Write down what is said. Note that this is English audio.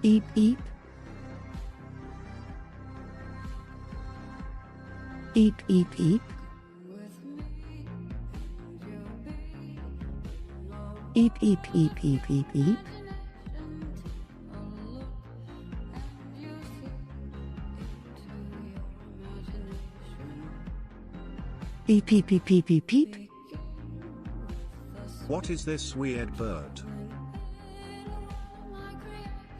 Eep eep. Eep eep eep. Eep eep eep eep eep eep. Beep beep beep beep beep beep. What is this weird bird?